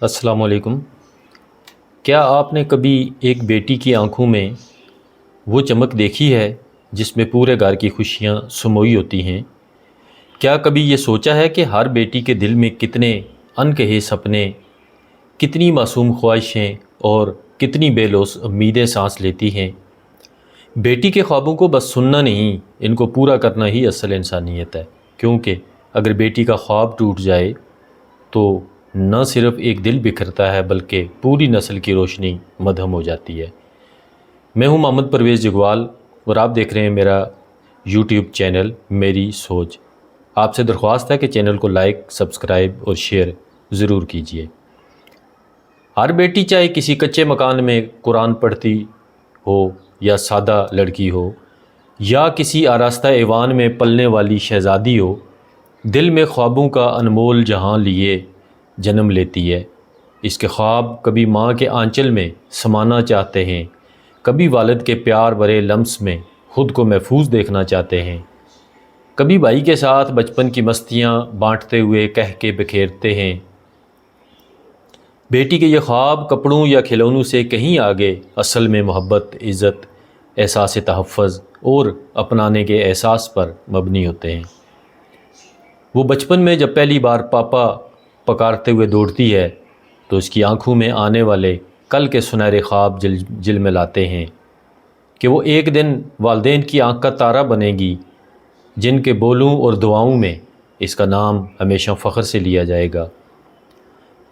السلام علیکم۔ کیا آپ نے کبھی ایک بیٹی کی آنکھوں میں وہ چمک دیکھی ہے جس میں پورے گھر کی خوشیاں سموئی ہوتی ہیں؟ کیا کبھی یہ سوچا ہے کہ ہر بیٹی کے دل میں کتنے انکہے سپنے، کتنی معصوم خواہشیں اور کتنی بے لوث امیدیں سانس لیتی ہیں؟ بیٹی کے خوابوں کو بس سننا نہیں، ان کو پورا کرنا ہی اصل انسانیت ہے، کیونکہ اگر بیٹی کا خواب ٹوٹ جائے تو نہ صرف ایک دل بکھرتا ہے بلکہ پوری نسل کی روشنی مدھم ہو جاتی ہے۔ میں ہوں محمد پرویز جگوال اور آپ دیکھ رہے ہیں میرا یوٹیوب چینل میری سوچ۔ آپ سے درخواست ہے کہ چینل کو لائک، سبسکرائب اور شیئر ضرور کیجیے۔ ہر بیٹی چاہے کسی کچے مکان میں قرآن پڑھتی ہو یا سادہ لڑکی ہو یا کسی آراستہ ایوان میں پلنے والی شہزادی ہو، دل میں خوابوں کا انمول جہاں لیے جنم لیتی ہے۔ اس کے خواب کبھی ماں کے آنچل میں سمانا چاہتے ہیں، کبھی والد کے پیار بھرے لمس میں خود کو محفوظ دیکھنا چاہتے ہیں، کبھی بھائی کے ساتھ بچپن کی مستیاں بانٹتے ہوئے کہہ کے بکھیرتے ہیں۔ بیٹی کے یہ خواب کپڑوں یا کھلونوں سے کہیں آگے اصل میں محبت، عزت، احساس تحفظ اور اپنانے کے احساس پر مبنی ہوتے ہیں۔ وہ بچپن میں جب پہلی بار پاپا پکارتے ہوئے دوڑتی ہے تو اس کی آنکھوں میں آنے والے کل کے سنہرے خواب جلملاتے ہیں کہ وہ ایک دن والدین کی آنکھ کا تارہ بنے گی، جن کے بولوں اور دعاؤں میں اس کا نام ہمیشہ فخر سے لیا جائے گا۔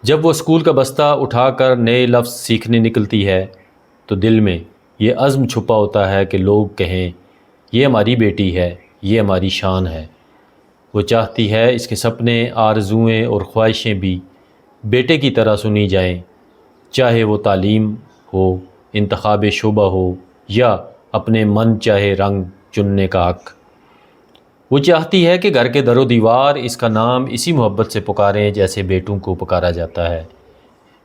جب وہ اسکول کا بستہ اٹھا کر نئے لفظ سیکھنے نکلتی ہے تو دل میں یہ عزم چھپا ہوتا ہے کہ لوگ کہیں یہ ہماری بیٹی ہے، یہ ہماری شان ہے۔ وہ چاہتی ہے اس کے سپنے، آرزوئیں اور خواہشیں بھی بیٹے کی طرح سنی جائیں، چاہے وہ تعلیم ہو، انتخاب شعبہ ہو یا اپنے من چاہے رنگ چننے کا حق۔ وہ چاہتی ہے کہ گھر کے در و دیوار اس کا نام اسی محبت سے پکاریں جیسے بیٹوں کو پکارا جاتا ہے۔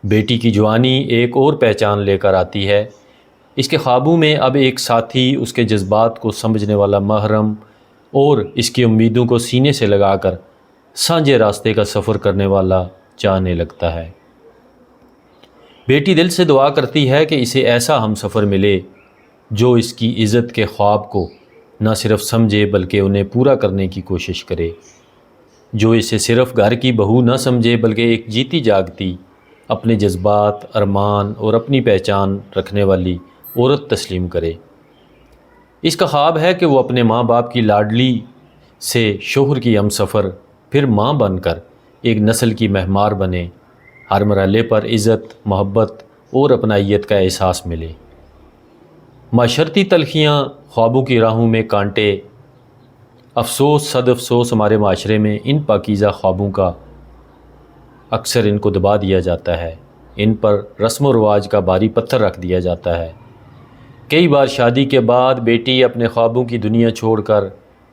بیٹی کی جوانی ایک اور پہچان لے کر آتی ہے۔ اس کے خوابوں میں اب ایک ساتھی، اس کے جذبات کو سمجھنے والا محرم اور اس کی امیدوں کو سینے سے لگا کر سانجھے راستے کا سفر کرنے والا چاہنے لگتا ہے۔ بیٹی دل سے دعا کرتی ہے کہ اسے ایسا ہم سفر ملے جو اس کی عزت کے خواب کو نہ صرف سمجھے بلکہ انہیں پورا کرنے کی کوشش کرے، جو اسے صرف گھر کی بہو نہ سمجھے بلکہ ایک جیتی جاگتی، اپنے جذبات، ارمان اور اپنی پہچان رکھنے والی عورت تسلیم کرے۔ اس کا خواب ہے کہ وہ اپنے ماں باپ کی لاڈلی سے شوہر کی ہم سفر، پھر ماں بن کر ایک نسل کی مہمار بنے، ہر مرحلے پر عزت، محبت اور اپنائیت کا احساس ملے۔ معاشرتی تلخیاں، خوابوں کی راہوں میں کانٹے، افسوس صد افسوس ہمارے معاشرے میں ان پاکیزہ خوابوں کا اکثر ان کو دبا دیا جاتا ہے، ان پر رسم و رواج کا بھاری پتھر رکھ دیا جاتا ہے۔ کئی بار شادی کے بعد بیٹی اپنے خوابوں کی دنیا چھوڑ کر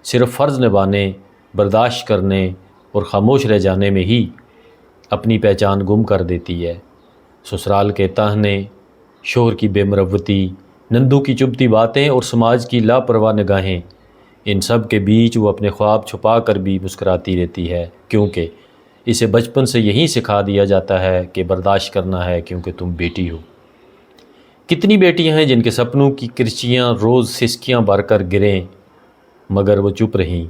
صرف فرض نبھانے، برداشت کرنے اور خاموش رہ جانے میں ہی اپنی پہچان گم کر دیتی ہے۔ سسرال کے طعنے، شوہر کی بے مروتی، نندوں کی چبھتی باتیں اور سماج کی لاپرواہ نگاہیں، ان سب کے بیچ وہ اپنے خواب چھپا کر بھی مسکراتی رہتی ہے، کیونکہ اسے بچپن سے یہی سکھا دیا جاتا ہے کہ برداشت کرنا ہے کیونکہ تم بیٹی ہو۔ کتنی بیٹیاں ہیں جن کے سپنوں کی کرچیاں روز سسکیاں بھر کر گریں مگر وہ چپ رہیں۔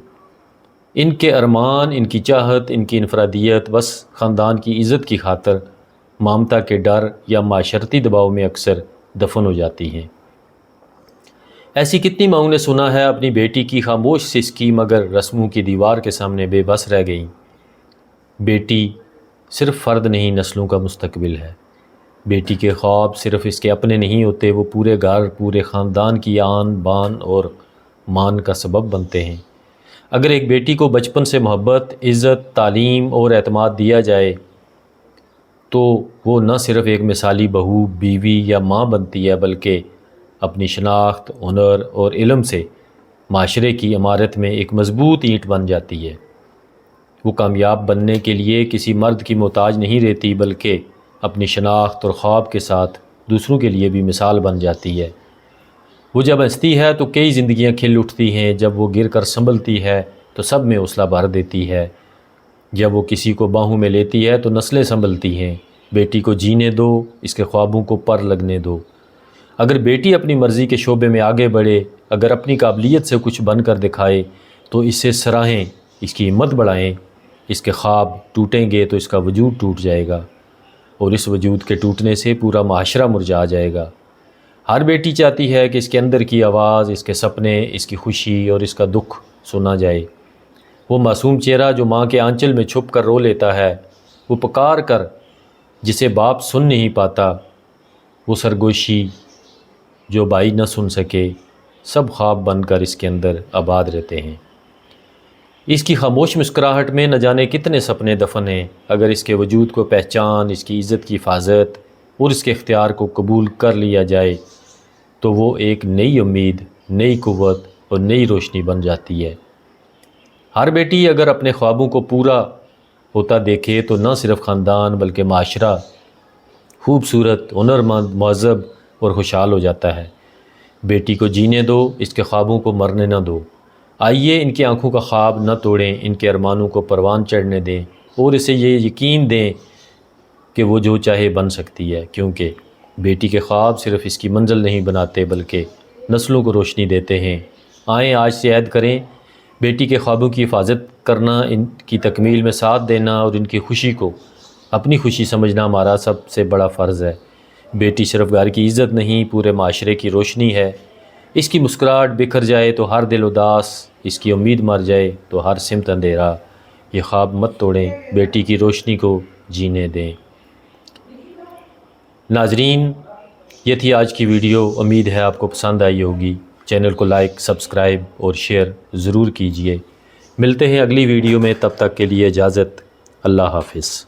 ان کے ارمان، ان کی چاہت، ان کی انفرادیت بس خاندان کی عزت کی خاطر ممتا کے ڈر یا معاشرتی دباؤ میں اکثر دفن ہو جاتی ہیں۔ ایسی کتنی ماؤں نے سنا ہے اپنی بیٹی کی خاموش سسکی مگر رسموں کی دیوار کے سامنے بے بس رہ گئیں۔ بیٹی صرف فرد نہیں، نسلوں کا مستقبل ہے۔ بیٹی کے خواب صرف اس کے اپنے نہیں ہوتے، وہ پورے گھر، پورے خاندان کی آن بان اور مان کا سبب بنتے ہیں۔ اگر ایک بیٹی کو بچپن سے محبت، عزت، تعلیم اور اعتماد دیا جائے تو وہ نہ صرف ایک مثالی بہو، بیوی یا ماں بنتی ہے بلکہ اپنی شناخت، ہنر اور علم سے معاشرے کی عمارت میں ایک مضبوط اینٹ بن جاتی ہے۔ وہ کامیاب بننے کے لیے کسی مرد کی محتاج نہیں رہتی بلکہ اپنی شناخت اور خواب کے ساتھ دوسروں کے لیے بھی مثال بن جاتی ہے۔ وہ جب ہنستی ہے تو کئی زندگیاں کھل اٹھتی ہیں، جب وہ گر کر سنبھلتی ہے تو سب میں حوصلہ بھر دیتی ہے، جب وہ کسی کو باہوں میں لیتی ہے تو نسلیں سنبھلتی ہیں۔ بیٹی کو جینے دو، اس کے خوابوں کو پر لگنے دو۔ اگر بیٹی اپنی مرضی کے شعبے میں آگے بڑھے، اگر اپنی قابلیت سے کچھ بن کر دکھائے تو اس سے سراہیں، اس کی ہمت بڑھائیں۔ اس کے خواب ٹوٹیں گے تو اس کا وجود ٹوٹ جائے گا، اور اس وجود کے ٹوٹنے سے پورا معاشرہ مرجھا جائے گا۔ ہر بیٹی چاہتی ہے کہ اس کے اندر کی آواز، اس کے سپنے، اس کی خوشی اور اس کا دکھ سنا جائے۔ وہ معصوم چہرہ جو ماں کے آنچل میں چھپ کر رو لیتا ہے، وہ پکار کر جسے باپ سن نہیں پاتا، وہ سرگوشی جو بھائی نہ سن سکے، سب خواب بن کر اس کے اندر آباد رہتے ہیں۔ اس کی خاموش مسکراہٹ میں نہ جانے کتنے سپنے دفن ہیں۔ اگر اس کے وجود کو پہچان، اس کی عزت کی حفاظت اور اس کے اختیار کو قبول کر لیا جائے تو وہ ایک نئی امید، نئی قوت اور نئی روشنی بن جاتی ہے۔ ہر بیٹی اگر اپنے خوابوں کو پورا ہوتا دیکھے تو نہ صرف خاندان بلکہ معاشرہ خوبصورت، ہنرمند، مہذب اور خوشحال ہو جاتا ہے۔ بیٹی کو جینے دو، اس کے خوابوں کو مرنے نہ دو۔ آئیے ان کی آنکھوں کا خواب نہ توڑیں، ان کے ارمانوں کو پروان چڑھنے دیں اور اسے یہ یقین دیں کہ وہ جو چاہے بن سکتی ہے، کیونکہ بیٹی کے خواب صرف اس کی منزل نہیں بناتے بلکہ نسلوں کو روشنی دیتے ہیں۔ آئیں آج سے عہد کریں، بیٹی کے خوابوں کی حفاظت کرنا، ان کی تکمیل میں ساتھ دینا اور ان کی خوشی کو اپنی خوشی سمجھنا ہمارا سب سے بڑا فرض ہے۔ بیٹی صرف گھر کی عزت نہیں، پورے معاشرے کی روشنی ہے۔ اس کی مسکراہٹ بکھر جائے تو ہر دل اداس، اس کی امید مر جائے تو ہر سمت اندھیرا۔ یہ خواب مت توڑیں، بیٹی کی روشنی کو جینے دیں۔ ناظرین، یہ تھی آج کی ویڈیو، امید ہے آپ کو پسند آئی ہوگی۔ چینل کو لائک، سبسکرائب اور شیئر ضرور کیجیے۔ ملتے ہیں اگلی ویڈیو میں، تب تک کے لیے اجازت، اللہ حافظ۔